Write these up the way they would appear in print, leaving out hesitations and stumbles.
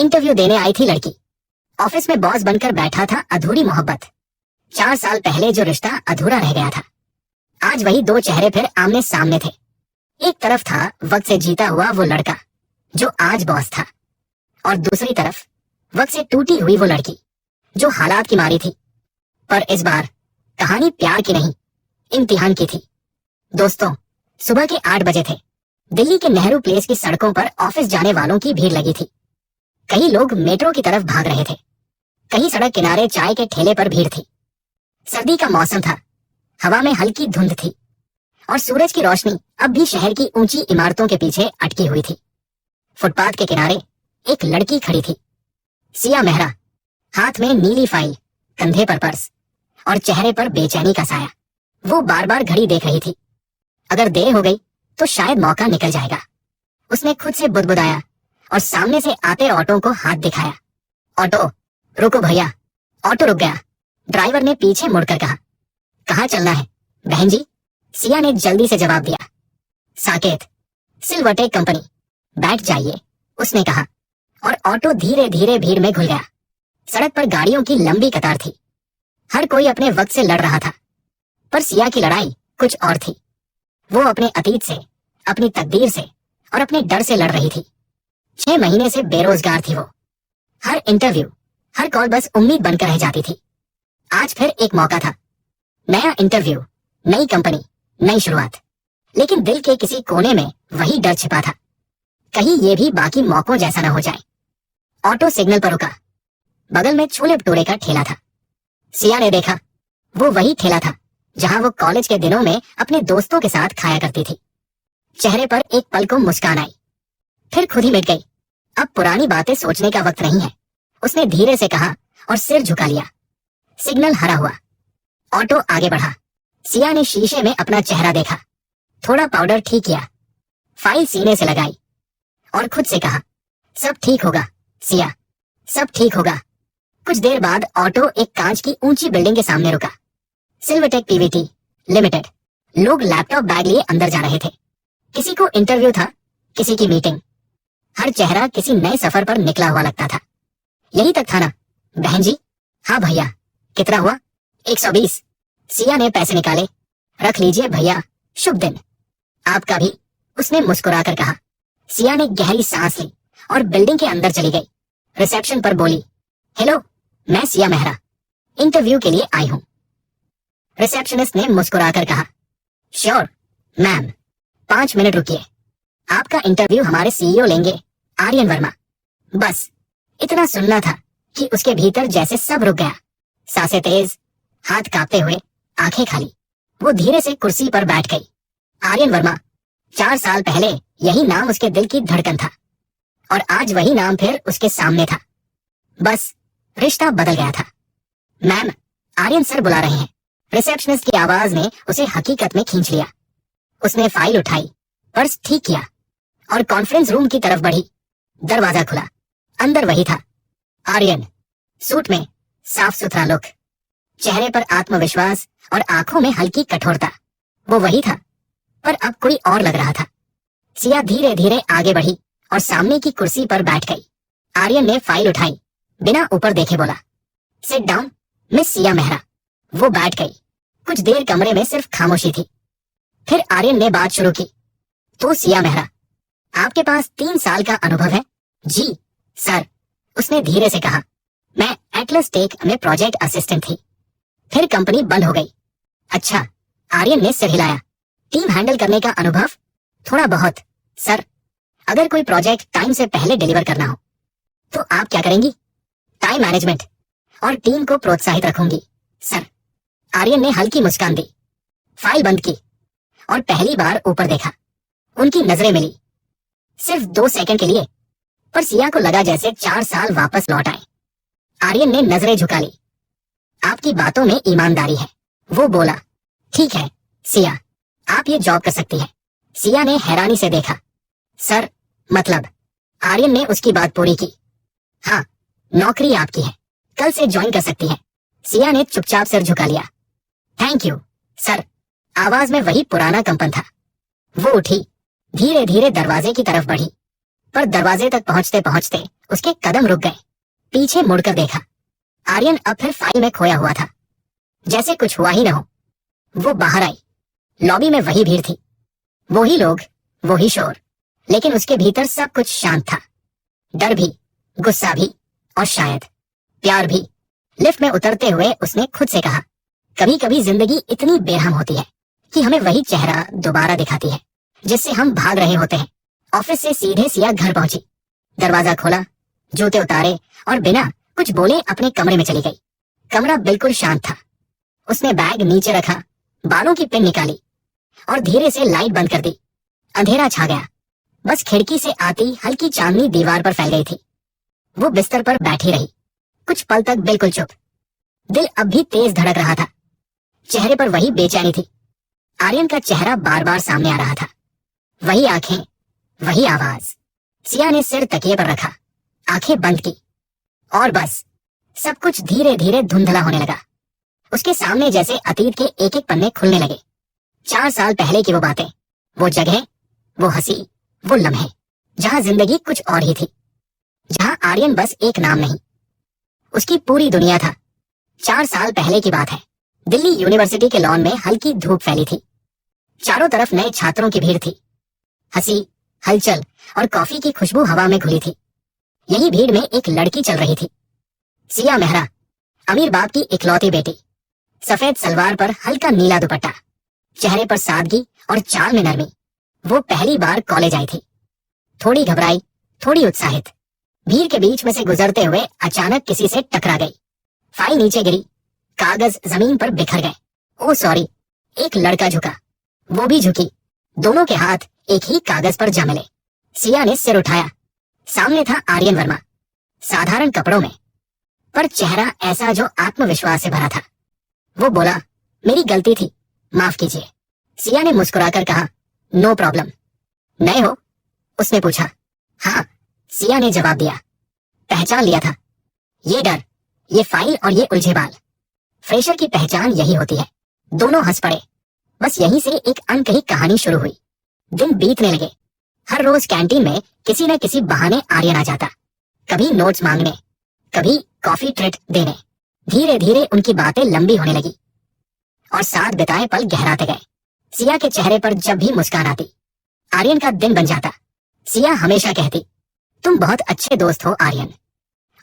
Interview देने आई थी लड़की। ऑफिस में बॉस बनकर बैठा था अधूरी मोहब्बत। 4 साल पहले जो रिश्ता अधूरा रह गया था, आज वही दो चेहरे फिर आमने सामने थे। एक तरफ था वक्त से जीता हुआ वो लड़का जो आज बॉस था, और दूसरी तरफ वक्त से टूटी हुई वो लड़की जो हालात की मारी थी। पर इस बार कहानी प्यार की नहीं, इम्तिहान की थी। दोस्तों, सुबह के 8 बजे थे। दिल्ली के नेहरू प्लेस की सड़कों पर ऑफिस जाने वालों की भीड़ लगी थी। कई लोग मेट्रो की तरफ भाग रहे थे, कहीं सड़क किनारे चाय के ठेले पर भीड़ थी। सर्दी का मौसम था, हवा में हल्की धुंध थी और सूरज की रोशनी अब भी शहर की ऊंची इमारतों के पीछे अटकी हुई थी। फुटपाथ के किनारे एक लड़की खड़ी थी, सिया मेहरा, हाथ में नीली फाइल, कंधे पर पर्स और चेहरे पर बेचैनी का साया। वो बार बार घड़ी देख रही थी। अगर देर हो गई तो शायद मौका निकल जाएगा। उसने खुद से बुदबुदाया और सामने से आते ऑटो को हाथ दिखाया। ऑटो, रुको भैया। ऑटो रुक गया। ड्राइवर ने पीछे मुड़कर कहा, कहाँ चलना है बहन जी? सिया ने जल्दी से जवाब दिया, साकेत, सिल्वरटेक कंपनी, बैठ जाइए, उसने कहा। और ऑटो धीरे धीरे भीड़ में घुल गया। सड़क पर गाड़ियों की लंबी कतार थी। हर कोई अपने वक्त से लड़ रहा था, पर सिया की लड़ाई कुछ और थी। वो अपने अतीत से, अपनी तकदीर से और अपने डर से लड़ रही थी। 6 महीने से बेरोजगार थी वो। हर इंटरव्यू, हर कॉल बस उम्मीद बनकर रह जाती थी। आज फिर एक मौका था। नया इंटरव्यू, नई कंपनी, नई शुरुआत। लेकिन दिल के किसी कोने में वही डर छिपा था, कहीं ये भी बाकी मौकों जैसा न हो जाए। ऑटो सिग्नल पर रुका। बगल में छोले भटूरे का ठेला था। सिया ने देखा, वो वही ठेला था जहां वो कॉलेज के दिनों में अपने दोस्तों के साथ खाया करती थी। चेहरे पर एक पल को मुस्कान आई, फिर खुद ही मिट गई। अब पुरानी बातें सोचने का वक्त नहीं है, उसने धीरे से कहा और सिर झुका लिया। सिग्नल हरा हुआ। ऑटो आगे बढ़ा। सिया ने शीशे में अपना चेहरा देखा, थोड़ा पाउडर ठीक किया, फाइल सीने से लगाई और खुद से कहा, सब ठीक होगा सिया, सब ठीक होगा। कुछ देर बाद ऑटो एक कांच की ऊंची बिल्डिंग के सामने रुका। सिल्वरटेक पीवीटी लिमिटेड। लोग लैपटॉप बैग लिए अंदर जा रहे थे। किसी को इंटरव्यू था, किसी की मीटिंग। हर चेहरा किसी नए सफर पर निकला हुआ लगता था। यही तक था ना बहन जी? हाँ भैया। कितना हुआ? 120। सिया ने पैसे निकाले। रख लीजिए भैया, शुभ दिन। आपका भी, उसने मुस्कुराकर कहा। सिया ने गहरी सांस ली और बिल्डिंग के अंदर चली गई। रिसेप्शन पर बोली, हेलो, मैं सिया मेहरा, इंटरव्यू के लिए आई हूं। रिसेप्शनिस्ट ने मुस्कुराकर कहा, श्योर मैम, 5 मिनट रुकिए, आपका इंटरव्यू हमारे सीईओ लेंगे, आर्यन वर्मा। बस इतना सुनना था कि उसके भीतर जैसे सब रुक गया। सांसें तेज, हाथ कांपते हुए, आंखें खाली। वो धीरे से कुर्सी पर बैठ गई। आर्यन वर्मा, 4 साल पहले यही नाम उसके दिल की धड़कन था और आज वही नाम फिर उसके सामने था। बस रिश्ता बदल गया था। मैम, आर्यन सर बुला रहे हैं। रिसेप्शनिस्ट की आवाज ने उसे हकीकत में खींच लिया। उसने फाइल उठाई, पर्स ठीक किया और कॉन्फ्रेंस रूम की तरफ बढ़ी। दरवाजा खुला। अंदर वही था, आर्यन, सूट में, साफ सुथरा लुक, चेहरे पर आत्मविश्वास और आंखों में हल्की कठोरता। वो वही था, पर अब कोई और लग रहा था। सिया धीरे धीरे आगे बढ़ी और सामने की कुर्सी पर बैठ गई। आर्यन ने फाइल उठाई, बिना ऊपर देखे बोला, sit down miss Siya Mehra. वो बैठ गई। कुछ देर कमरे में सिर्फ खामोशी थी। फिर आर्यन ने बात शुरू की, तो सिया मेहरा, आपके पास 3 साल का अनुभव है? जी सर, उसने धीरे से कहा। मैं एटलस टेक में प्रोजेक्ट असिस्टेंट थी, फिर कंपनी बंद हो गई। अच्छा, आर्यन ने सिर हिलाया। टीम हैंडल करने का अनुभव? थोड़ा बहुत सर। अगर कोई प्रोजेक्ट टाइम से पहले डिलीवर करना हो तो आप क्या करेंगी? टाइम मैनेजमेंट और टीम को प्रोत्साहित रखूंगी सर। आर्यन ने हल्की मुस्कान दी, फाइल बंद की और पहली बार ऊपर देखा। उनकी नजरें मिली, सिर्फ 2 सेकंड के लिए, पर सिया को लगा जैसे 4 साल वापस लौट आए। आर्यन ने नजरें झुका ली। आपकी बातों में ईमानदारी है, वो बोला। ठीक है सिया, आप ये जॉब कर सकती हैं। सिया ने हैरानी से देखा। सर, मतलब? आर्यन ने उसकी बात पूरी की। हाँ, नौकरी आपकी है, कल से ज्वाइन कर सकती हैं। सिया ने चुपचाप सिर झुका लिया। Thank you sir. आवाज में वही पुराना कंपन था। वो उठी, धीरे धीरे दरवाजे की तरफ बढ़ी, पर दरवाजे तक पहुंचते पहुंचते उसके कदम रुक गए। पीछे मुड़कर देखा। आर्यन अब फिर फाइल में खोया हुआ था, जैसे कुछ हुआ ही न हो। वो बाहर आई। लॉबी में वही भीड़ थी, वही लोग, वही शोर, लेकिन उसके भीतर सब कुछ शांत था। डर भी, गुस्सा भी, और शायद प्यार भी। लिफ्ट में उतरते हुए उसने खुद से कहा, कभी कभी जिंदगी इतनी बेरहम होती है कि हमें वही चेहरा दोबारा दिखाती है जिससे हम भाग रहे होते हैं। ऑफिस से सीधे सिया घर पहुंची। दरवाजा खोला, जूते उतारे और बिना कुछ बोले अपने कमरे में चली गई। कमरा बिल्कुल शांत था। उसने बैग नीचे रखा, बालों की पिन निकाली और धीरे से लाइट बंद कर दी। अंधेरा छा गया। बस खिड़की से आती हल्की चांदनी दीवार पर फैल गई थी। वो बिस्तर पर बैठी रही, कुछ पल तक बिल्कुल चुप। दिल अब भी तेज धड़क रहा था। चेहरे पर वही बेचैनी थी। आर्यन का चेहरा बार बार सामने आ रहा था, वही आंखें, वही आवाज। सिया ने सिर तकिए पर रखा, आंखें बंद की, और बस सब कुछ धीरे धीरे धुंधला होने लगा। उसके सामने जैसे अतीत के एक एक पन्ने खुलने लगे। 4 साल पहले की वो बातें, वो जगह, वो हंसी, वो लम्हे, जहां जिंदगी कुछ और ही थी, जहां आर्यन बस एक नाम नहीं, उसकी पूरी दुनिया था। 4 साल पहले की बात है। दिल्ली यूनिवर्सिटी के लॉन में हल्की धूप फैली थी। चारों तरफ नए छात्रों की भीड़ थी। हंसी, हलचल और कॉफी की खुशबू हवा में घुली थी। यही भीड़ में एक लड़की चल रही थी, सिया मेहरा, अमीर बाप की इकलौती बेटी। सफेद सलवार पर हल्का नीला दुपट्टा, चेहरे पर सादगी और चाल में नरमी। वो पहली बार कॉलेज आई थी, थोड़ी घबराई, थोड़ी उत्साहित। भीड़ के बीच में से गुजरते हुए अचानक किसी से टकरा गई। फाइल नीचे गिरी, कागज जमीन पर बिखर गए। ओ सॉरी, एक लड़का झुका, वो भी झुकी। दोनों के हाथ एक ही कागज पर जा मिले। सिया ने सिर उठाया। सामने था आर्यन वर्मा, साधारण कपड़ों में, पर चेहरा ऐसा जो आत्मविश्वास से भरा था। वो बोला, मेरी गलती थी, माफ कीजिए। सिया ने मुस्कुराकर कहा, नो प्रॉब्लम। नए हो? उसने पूछा। हाँ, सिया ने जवाब दिया। पहचान लिया था। ये डर, ये फाइल और ये उलझे बाल, फ्रेशर की पहचान यही होती है। दोनों हंस पड़े। बस यहीं से एक अनकही कहानी शुरू हुई। दिन बीतने लगे। हर रोज कैंटीन में किसी न किसी बहाने आर्यन आ जाता, कभी नोट्स मांगने, कभी कॉफी ट्रीट देने। धीरे धीरे उनकी बातें लंबी होने लगी और साथ बिताए पल गहराते गए। सिया के चेहरे पर जब भी मुस्कान आती, आर्यन का दिन बन जाता। सिया हमेशा कहती, तुम बहुत अच्छे दोस्त हो आर्यन।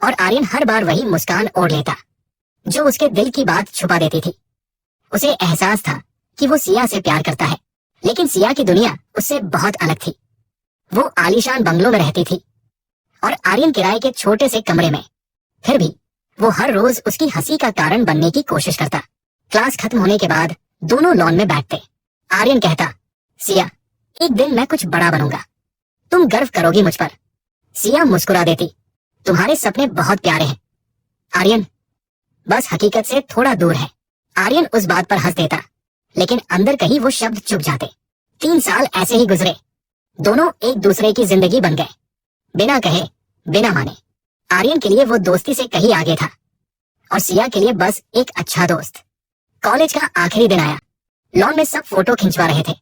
और आर्यन हर बार वही मुस्कान ओढ़ लेता जो उसके दिल की बात छुपा देती थी। उसे एहसास था कि वो सिया से प्यार करता है, लेकिन सिया की दुनिया उससे बहुत अलग थी। वो आलीशान बंगलों में रहती थी और आर्यन किराए के छोटे से कमरे में। फिर भी वो हर रोज उसकी हंसी का कारण बनने की कोशिश करता। क्लास खत्म होने के बाद दोनों लॉन में बैठते। आर्यन कहता, सिया, एक दिन मैं कुछ बड़ा बनूंगा, तुम गर्व करोगी मुझ पर। सिया मुस्कुरा देती, तुम्हारे सपने बहुत प्यारे हैं आर्यन, बस हकीकत से थोड़ा दूर है। आर्यन उस बात पर हंस देता, लेकिन अंदर कहीं वो शब्द चुप जाते। 3 साल ऐसे ही गुजरे। दोनों एक दूसरे की जिंदगी बन गए, बिना कहे, बिना माने। आर्यन के लिए वो दोस्ती से कहीं आगे था और सिया के लिए बस एक अच्छा दोस्त। कॉलेज का आखिरी दिन आया। लॉन में सब फोटो खिंचवा रहे थे,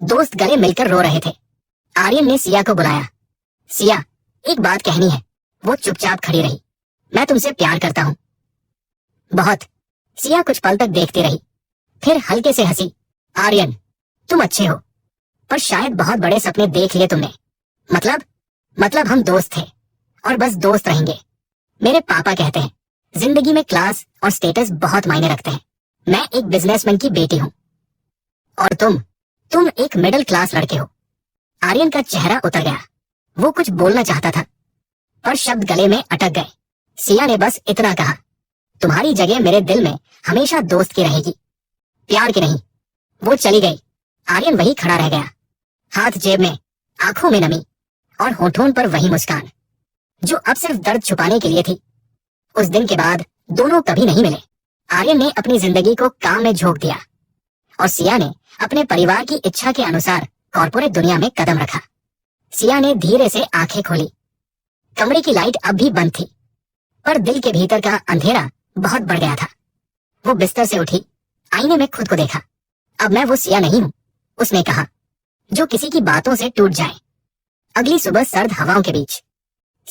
दोस्त गले मिलकर रो रहे थे। आर्यन ने सिया को बुलाया। सिया, एक बात कहनी है। वो चुपचाप खड़ी रही। मैं तुमसे प्यार करता हूँ, बहुत। सिया कुछ पल तक देखती रही, फिर हल्के से हंसी। आर्यन, तुम अच्छे हो, पर शायद बहुत बड़े सपने देख लिए तुमने। मतलब हम दोस्त थे और बस दोस्त रहेंगे। मेरे पापा कहते हैं जिंदगी में क्लास और स्टेटस बहुत मायने रखते हैं। मैं एक बिजनेसमैन की बेटी हूँ और तुम एक मिडिल क्लास लड़के हो। आर्यन का चेहरा उतर गया। वो कुछ बोलना चाहता था पर शब्द गले में अटक गए। सिया ने बस इतना कहा, तुम्हारी जगह मेरे दिल में हमेशा दोस्त की रहेगी, प्यार की नहीं। वो चली गई। आर्यन वही खड़ा रह गया, हाथ जेब में, आंखों में नमी और होठों पर वही मुस्कान जो अब सिर्फ दर्द छुपाने के लिए थी। उस दिन के बाद दोनों कभी नहीं मिले। आर्यन ने अपनी जिंदगी को काम में झोंक दिया और सिया ने अपने परिवार की इच्छा के अनुसार कॉर्पोरेट दुनिया में कदम रखा। सिया ने धीरे से आंखें खोली। कमरे की लाइट अब भी बंद थी, पर दिल के भीतर का अंधेरा बहुत बढ़ गया था। वो बिस्तर से उठी, आईने में खुद को देखा। अब मैं वो सिया नहीं हूँ, उसने कहा, जो किसी की बातों से टूट जाए। अगली सुबह सर्द हवाओं के बीच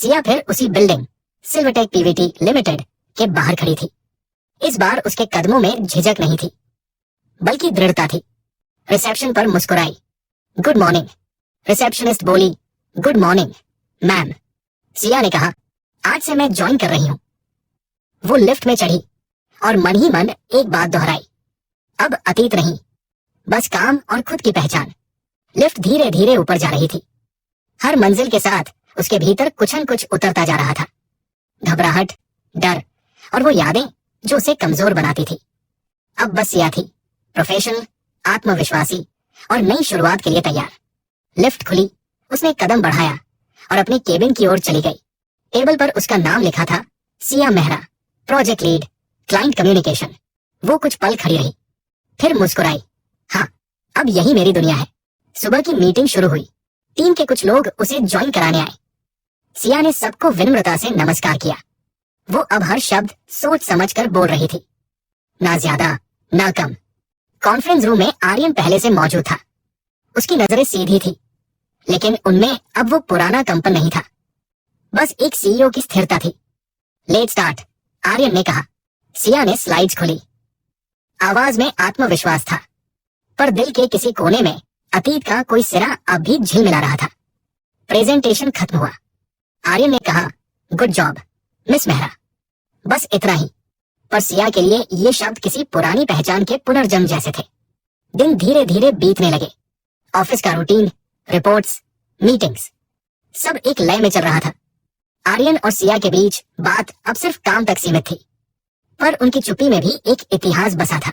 सिया फिर उसी बिल्डिंग सिल्वरटेक पीवीटी लिमिटेड के बाहर खड़ी थी। इस बार उसके कदमों में झिझक नहीं थी, बल्कि दृढ़ता थी। रिसेप्शन पर मुस्कुराई, गुड मॉर्निंग। रिसेप्शनिस्ट बोली, गुड मॉर्निंग मैम। सिया ने कहा, आज से मैं ज्वाइन कर रही हूँ। वो लिफ्ट में चढ़ी और मन ही मन एक बात दोहराई, अब अतीत नहीं, बस काम और खुद की पहचान। लिफ्ट धीरे धीरे ऊपर जा रही थी। हर मंजिल के साथ उसके भीतर कुछ न कुछ उतरता जा रहा था। घबराहट, डर और वो यादें जो उसे कमजोर बनाती थी। अब बस सिया थी, प्रोफेशनल, आत्मविश्वासी और नई शुरुआत के लिए तैयार। लिफ्ट खुली, उसने कदम बढ़ाया और अपने केबिन की ओर चली गई। टेबल पर उसका नाम लिखा था, Siya Mehra, project lead, client communication. वो कुछ पल खड़ी रही, फिर मुस्कुराई। हाँ, अब यही मेरी दुनिया है। सुबह की मीटिंग शुरू हुई। टीम के कुछ लोग उसे ज्वाइन कराने आए। सिया ने सबको विनम्रता से नमस्कार किया। वो अब हर शब्द सोच समझकर बोल रही थी, ना ज्यादा ना कम। कॉन्फ्रेंस रूम में आर्यन पहले से मौजूद था। उसकी नजरें सीधी थी, लेकिन उनमें अब वो पुराना कंपन नहीं था, बस एक सीईओ की स्थिरता थी। लेट स्टार्ट, आर्यन ने कहा। सिया ने स्लाइड्स खोली। आवाज में आत्मविश्वास था, पर दिल के किसी कोने में अतीत का कोई सिरा अब भी झिलमिला रहा था। प्रेजेंटेशन खत्म हुआ। आर्यन ने कहा, गुड जॉब मिस मेहरा। बस इतना ही, पर सिया के लिए ये शब्द किसी पुरानी पहचान के पुनर्जन्म जैसे थे। दिन धीरे धीरे बीतने लगे। ऑफिस का रूटीन, रिपोर्ट्स, मीटिंग्स, सब एक लय में चल रहा था। आर्यन और सिया के बीच बात अब सिर्फ काम तक सीमित थी, पर उनकी चुप्पी में भी एक इतिहास बसा था।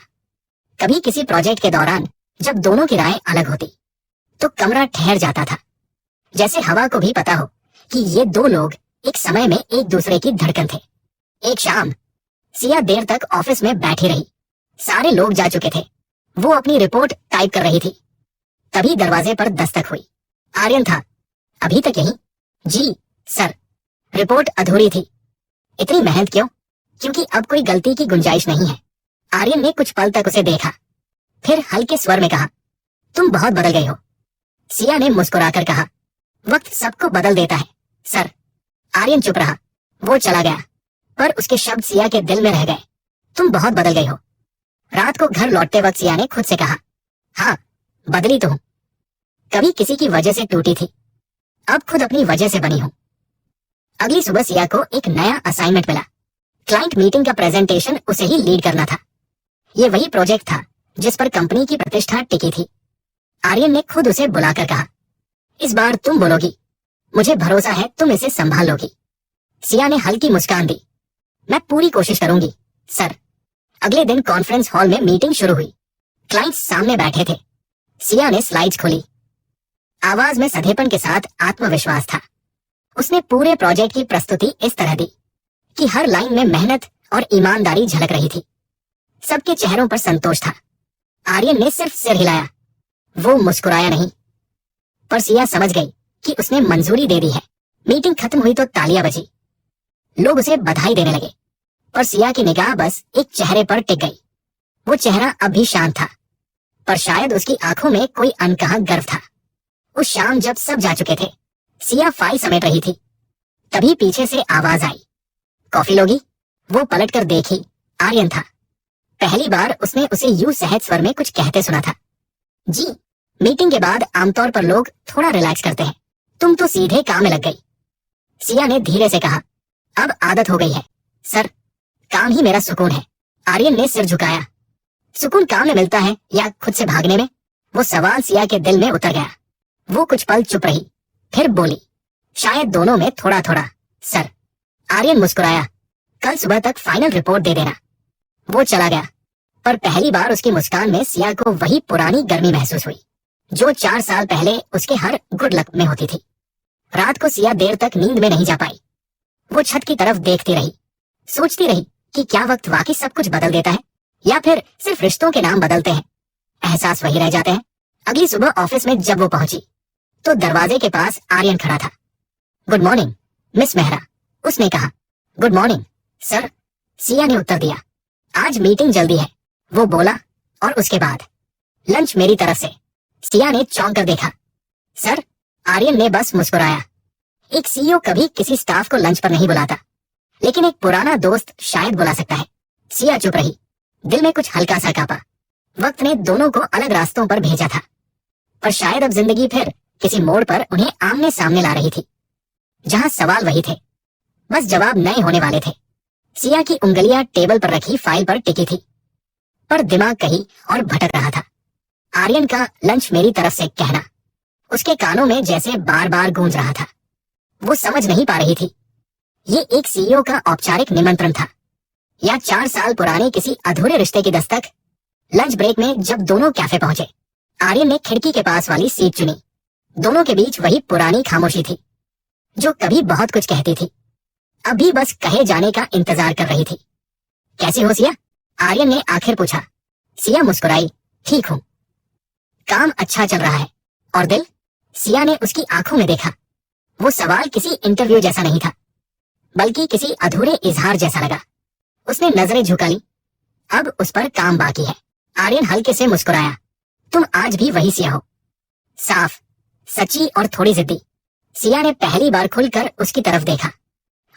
कभी किसी प्रोजेक्ट के दौरान जब दोनों की राय अलग होती, तो कमरा ठहर जाता था, जैसे हवा को भी पता हो कि ये दो लोग एक समय में एक दूसरे की धड़कन थे। एक शाम सिया देर तक ऑफिस में बैठी रही। सारे लोग जा चुके थे। वो अपनी रिपोर्ट टाइप कर रही थी। तभी दरवाजे पर दस्तक हुई। आर्यन था। अभी तक यहीं? जी सर। रिपोर्ट अधूरी थी। इतनी मेहनत क्यों? क्योंकि अब कोई गलती की गुंजाइश नहीं है। आर्यन ने कुछ पल तक उसे देखा, फिर हल्के स्वर में कहा, तुम बहुत बदल गए हो। सिया ने मुस्कुराकर कहा, वक्त सबको बदल देता है सर। आर्यन चुप रहा। वो चला गया, पर उसके शब्द सिया के दिल में रह गए। तुम बहुत बदल गई हो। रात को घर लौटते वक्त सिया ने खुद से कहा, हाँ बदली तो हूं। कभी किसी की वजह से टूटी थी, अब खुद अपनी वजह से बनी हूं। अगली सुबह सिया को एक नया असाइनमेंट मिला। क्लाइंट मीटिंग का प्रेजेंटेशन उसे ही लीड करना था। ये वही प्रोजेक्ट था जिस पर कंपनी की प्रतिष्ठा टिकी थी। आर्यन ने खुद उसे बुलाकर कहा, इस बार तुम बोलोगी, मुझे भरोसा है तुम इसे संभाल लोगी। सिया ने हल्की मुस्कान दी, मैं पूरी कोशिश करूंगी सर। अगले दिन कॉन्फ्रेंस हॉल में मीटिंग शुरू हुई। क्लाइंट्स सामने बैठे थे। सिया ने स्लाइड्स खोली। आवाज में सधेपन के साथ आत्मविश्वास था। उसने पूरे प्रोजेक्ट की प्रस्तुति इस तरह दी कि हर लाइन में मेहनत और ईमानदारी झलक रही थी। सबके चेहरों पर संतोष था। आर्यन ने सिर्फ सिर हिलाया, वो मुस्कुराया नहीं। पर सिया समझ गई कि उसने मंजूरी दे दी है। मीटिंग खत्म हुई तो तालियां बजी। लोग उसे बधाई देने लगे, पर सिया की निगाह बस एक चेहरे पर टिक गई। वो चेहरा अब भी शांत था, पर शायद उसकी आंखों में कोई अनकहा गर्व था। उस शाम जब सब जा चुके थे, सिया फाइल समेट रही थी। तभी पीछे से आवाज आई, कॉफी लोगी? वो पलटकर देखी, आर्यन था। पहली बार उसने उसे यूं सहज स्वर में कुछ कहते सुना था। जी। मीटिंग के बाद आमतौर पर लोग थोड़ा रिलैक्स करते हैं, तुम तो सीधे काम में लग गई। सिया ने धीरे से कहा, अब आदत हो गई है सर, काम ही मेरा सुकून है। आर्यन ने सिर झुकाया। सुकून काम में मिलता है या खुद से भागने में? वो सवाल सिया के दिल में उतर गया। वो कुछ पल चुप रही, फिर बोली, शायद दोनों में थोड़ा थोड़ा सर। आर्यन मुस्कुराया, कल सुबह तक फाइनल रिपोर्ट दे देना। वो चला गया, पर पहली बार उसकी मुस्कान में सिया को वही पुरानी गर्मी महसूस हुई जो 4 साल पहले उसके हर गुड लक में होती थी। रात को सिया देर तक नींद में नहीं जा पाई। वो छत की तरफ देखती रही, सोचती रही कि क्या वक्त वाकई सब कुछ बदल देता है या फिर सिर्फ रिश्तों के नाम बदलते हैं, एहसास वही रह जाते हैं। अगली सुबह ऑफिस में जब वो पहुंची तो दरवाजे के पास आर्यन खड़ा था। गुड मॉर्निंग मिस मेहरा, उसने कहा। गुड मॉर्निंग सर, सिया ने उत्तर दिया। आज मीटिंग जल्दी है, वो बोला, और उसके बाद लंच मेरी तरफ से। सिया ने चौंक कर देखा। सर? आर्यन ने बस मुस्कुराया। एक सीईओ कभी किसी स्टाफ को लंच पर नहीं बुलाता, लेकिन एक पुराना दोस्त शायद बुला सकता है। सिया चुप रही, दिल में कुछ हल्का सा कांपा। वक्त ने दोनों को अलग रास्तों पर भेजा था, पर शायद अब जिंदगी फिर किसी मोड़ पर उन्हें आमने सामने ला रही थी, जहां सवाल वही थे, बस जवाब नए होने वाले थे। सिया की उंगलियां टेबल पर रखी फाइल पर टिकी थी, पर दिमाग कहीं और भटक रहा था। आर्यन का लंच मेरी तरफ से कहना उसके कानों में जैसे बार बार गूंज रहा था। वो समझ नहीं पा रही थी, ये एक सीईओ का औपचारिक निमंत्रण था या 4 साल पुराने किसी अधूरे रिश्ते की दस्तक। लंच ब्रेक में जब दोनों कैफे पहुंचे, आर्यन ने खिड़की के पास वाली सीट चुनी। दोनों के बीच वही पुरानी खामोशी थी जो कभी बहुत कुछ कहती थी, अभी बस कहे जाने का इंतजार कर रही थी। कैसी हो सिया? आर्यन ने आखिर पूछा। सिया मुस्कुराई, ठीक हूं। काम अच्छा चल रहा है। और दिल? सिया ने उसकी आंखों में देखा। वो सवाल किसी इंटरव्यू जैसा नहीं था, बल्कि किसी अधूरे इजहार जैसा लगा। उसने नजरें झुका ली, अब उस पर काम बाकी है। आर्यन हल्के से मुस्कुराया। तुम आज भी वही सिया हो, साफ, सच्ची और थोड़ी जिद्दी। सिया ने पहली बार खुलकर उसकी तरफ देखा।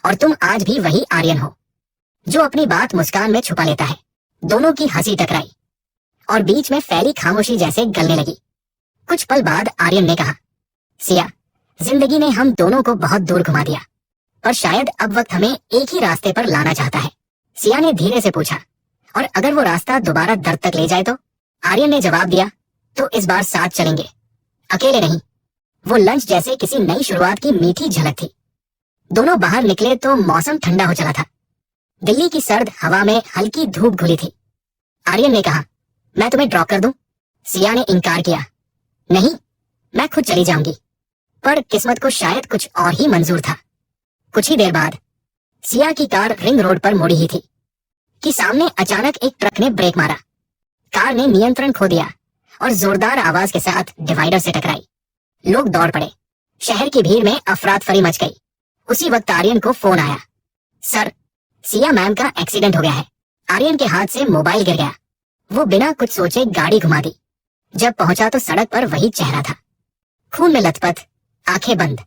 और तुम आज भी वही आर्यन हो, जो अपनी बात मुस्कान में छुपा लेता है। दोनों की हंसी टकराई और बीच में फैली खामोशी जैसे गलने लगी। कुछ पल बाद आर्यन ने कहा, सिया, जिंदगी ने हम दोनों को बहुत दूर घुमा दिया, पर शायद अब वक्त हमें एक ही रास्ते पर लाना चाहता है। सिया ने धीरे से पूछा, और अगर वो रास्ता दोबारा दर्द तक ले जाए तो? आर्यन ने जवाब दिया, तो इस बार साथ चलेंगे, अकेले नहीं। वो लंच जैसे किसी नई शुरुआत की मीठी झलक थी। दोनों बाहर निकले तो मौसम ठंडा हो चला था। दिल्ली की सर्द हवा में हल्की धूप घुली थी। आर्यन ने कहा, मैं तुम्हें ड्रॉप कर दूं? सिया ने इनकार किया, नहीं, मैं खुद चली जाऊंगी। पर किस्मत को शायद कुछ और ही मंजूर था। कुछ ही देर बाद सिया की कार रिंग रोड पर मुड़ी ही थी कि सामने अचानक एक ट्रक ने ब्रेक मारा। कार ने नियंत्रण खो दिया और जोरदार आवाज के साथ डिवाइडर से टकराई। लोग दौड़ पड़े। शहर की भीड़ में अफरातफरी मच गई। उसी वक्त आर्यन को फोन आया। सर, सिया मैम का एक्सीडेंट हो गया है। आर्यन के हाथ से मोबाइल गिर गया। वो बिना कुछ सोचे गाड़ी घुमा दी। जब पहुंचा तो सड़क पर वही चेहरा था, खून में लथपथ, आंखें बंद,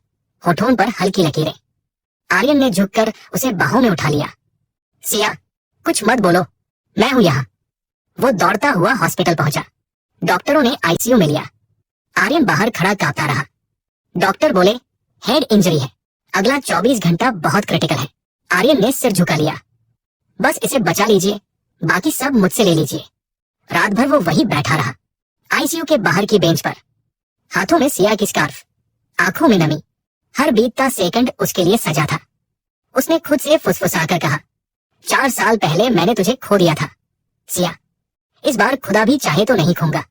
होठों पर हल्की लकीरें। आर्यन ने झुककर उसे बाहों में उठा लिया। सिया, कुछ मत बोलो, मैं हूं यहाँ। वो दौड़ता हुआ हॉस्पिटल पहुंचा। डॉक्टरों ने आईसीयू में लिया। आर्यन बाहर खड़ा कांपता रहा। डॉक्टर बोले, हेड इंजरी है, अगला 24 घंटा बहुत क्रिटिकल है। आर्यन ने सिर झुका लिया। बस इसे बचा लीजिए, बाकी सब मुझसे ले लीजिए। रात भर वो वही बैठा रहा, आईसीयू के बाहर की बेंच पर, हाथों में सिया की स्कार्फ, आंखों में नमी। हर बीतता सेकंड उसके लिए सजा था। उसने खुद से फुसफुसाकर कहा, 4 साल पहले मैंने तुझे खो दिया था सिया, इस बार खुदा भी चाहे तो नहीं खोऊंगा।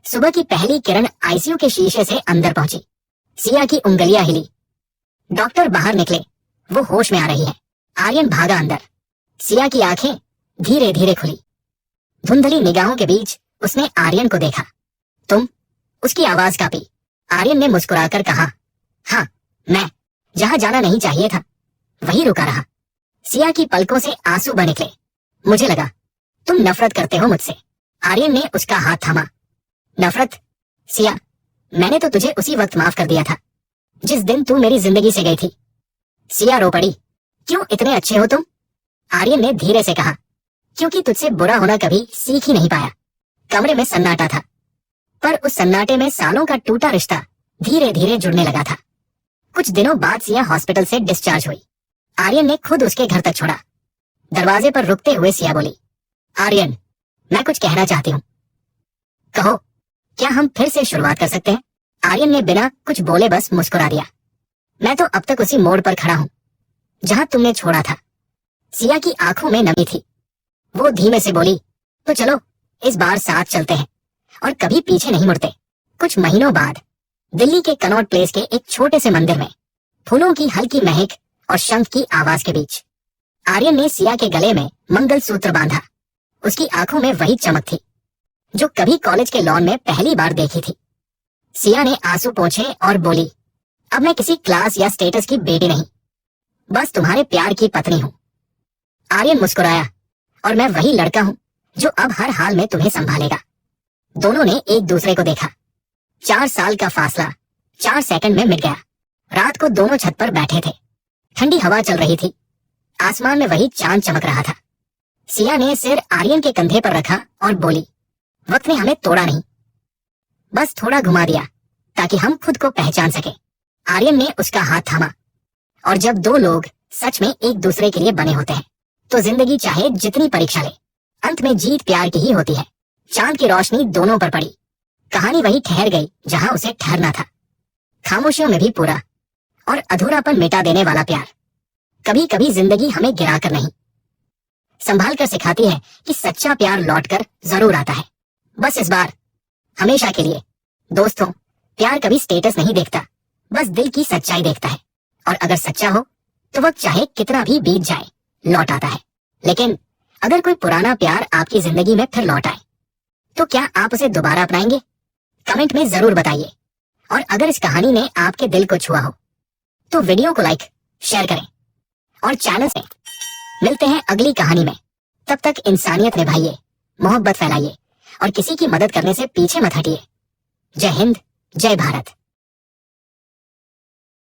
सुबह की पहली किरण आईसीयू के शीशे से अंदर पहुंची। सिया की उंगलियां हिली। डॉक्टर बाहर निकले। वो होश में आ रही है। आर्यन भागा अंदर। सिया की आंखें धीरे धीरे खुली। धुंधली निगाहों के बीच उसने आर्यन को देखा। तुम? उसकी आवाज कांपी। आर्यन ने मुस्कुराकर कहा, हाँ, मैं। जहां जाना नहीं चाहिए था वही रुका रहा। सिया की पलकों से आंसू बह निकले। मुझे लगा तुम नफरत करते हो मुझसे। आर्यन ने उसका हाथ थामा। नफरत? सिया, मैंने तो तुझे उसी वक्त माफ कर दिया था जिस दिन तू मेरी जिंदगी से गई थी। सिया रो पड़ी। क्यों इतने अच्छे हो तुम? आर्यन ने धीरे से कहा, क्योंकि तुझसे बुरा होना कभी सीख ही नहीं पाया। कमरे में सन्नाटा था, पर उस सन्नाटे में सालों का टूटा रिश्ता धीरे धीरे जुड़ने लगा था। कुछ दिनों बाद सिया हॉस्पिटल से डिस्चार्ज हुई। आर्यन ने खुद उसके घर तक छोड़ा। दरवाजे पर रुकते हुए सिया बोली, आर्यन, मैं कुछ कहना चाहती हूँ। कहो, क्या हम फिर से शुरुआत कर सकते हैं? आर्यन ने बिना कुछ बोले बस मुस्कुरा दिया। मैं तो अब तक उसी मोड़ पर खड़ा हूँ जहां तुमने छोड़ा था। सिया की आंखों में नमी थी। वो धीमे से बोली, तो चलो इस बार साथ चलते हैं और कभी पीछे नहीं मुड़ते। कुछ महीनों बाद दिल्ली के कनॉट प्लेस के एक छोटे से मंदिर में, फूलों की हल्की महक और शंख की आवाज के बीच, आर्यन ने सिया के गले में मंगल सूत्र बांधा। उसकी आंखों में वही चमक थी जो कभी कॉलेज के लॉन में पहली बार देखी थी। सिया ने आंसू पोंछे और बोली, अब मैं किसी क्लास या स्टेटस की बेटी नहीं, बस तुम्हारे प्यार की पत्नी हूँ। आर्यन मुस्कुराया, और मैं वही लड़का हूँ जो अब हर हाल में तुम्हें संभालेगा। दोनों ने एक दूसरे को देखा। 4 साल का फासला 4 सेकंड में मिट गया। रात को दोनों छत पर बैठे थे। ठंडी हवा चल रही थी। आसमान में वही चांद चमक रहा था। सिया ने सिर आर्यन के कंधे पर रखा और बोली, वक्त ने हमें तोड़ा नहीं, बस थोड़ा घुमा दिया ताकि हम खुद को पहचान सके। आर्यन ने उसका हाथ थामा। और जब दो लोग सच में एक दूसरे के लिए बने होते हैं तो जिंदगी चाहे जितनी परीक्षा ले, अंत में जीत प्यार की ही होती है। चांद की रोशनी दोनों पर पड़ी। कहानी वहीं ठहर गई जहां उसे ठहरना था। खामोशियों में भी पूरा और अधूरापन मिटा देने वाला प्यार। कभी कभी जिंदगी हमें गिराकर नहीं, संभाल कर सिखाती है कि सच्चा प्यार लौटकर जरूर आता है। बस इस बार, हमेशा के लिए। दोस्तों, प्यार कभी स्टेटस नहीं देखता, बस दिल की सच्चाई देखता है। और अगर सच्चा हो तो वक्त चाहे कितना भी बीत जाए लौट आता है। लेकिन अगर कोई पुराना प्यार आपकी जिंदगी में फिर लौट आए तो क्या आप उसे दोबारा अपनाएंगे? कमेंट में जरूर बताइए। और अगर इस कहानी ने आपके दिल को छुआ हो तो वीडियो को लाइक शेयर करें और चैनल से। मिलते हैं अगली कहानी में। तब तक इंसानियत निभाइए, मोहब्बत फैलाइए और किसी की मदद करने से पीछे मत हटिए। जय हिंद, जय भारत।